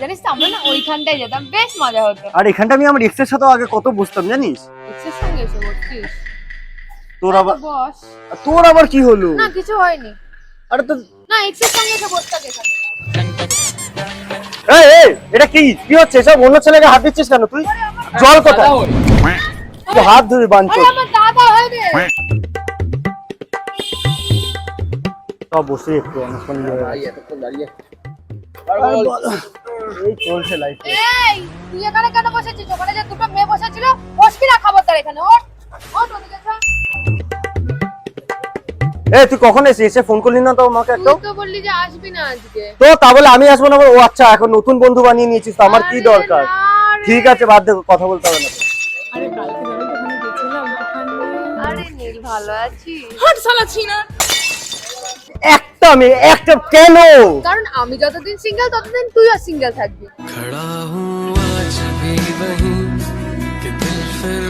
জানিস তো আমরা না ওইখানটায় যেতাম, বেশ মজা হতো। আর এখানটা আমি আমার এক্সের সাথেও আগে কত বসতাম জানিস। এক্সের সঙ্গে এসে বসতিস? তোর আবার বস। তোর আবার কি হলো? না কিছু হয়নি। আরে তো না এক্সের সঙ্গে এসে বসতাম এখানে। এই এই এটা কি কি হচ্ছে? সব অন্য ছেলেকে হাত দিচ্ছিস কেন তুই? জল কোথায়? তুই হাত ধরে বাঁধছো। আরে আমার দাদা হয় রে। সব বসে একটু অনেকক্ষণ ভাই এতক্ষণ দাঁড়িয়ে এই চলছে লাইফ। এই তুই এখানে কেন বসেছিস? ওখানে যে দুটো মেয়ে বসেছিল, বসবি না খবরদার এখানে। ওঠ ওঠ ওদিকে যা। এই তুই কখন এসে ফোন করলি না তো আমাকে একটু? তুই তো বললি যে আসবি না আজকে। তো তা বলে আমি আসবো না? ও আচ্ছা, এখন নতুন বন্ধু বানিয়ে নিয়েছিস তো আমার কি দরকার? ঠিক আছে বাদ দে, কথা বলতে হবে না। আরে কালকে জানো তো ওখানে গেছিলাম, ওখানে আরে নীল ভালো আছিস? হাট সালাচ্ছি না। একটা মেয়ে একটা কেন? কারণ আমি যতদিন সিঙ্গেল ততদিন তুইও সিঙ্গেল থাকবি। खड़ा हूँ आज भी वहीं कि दिल फिर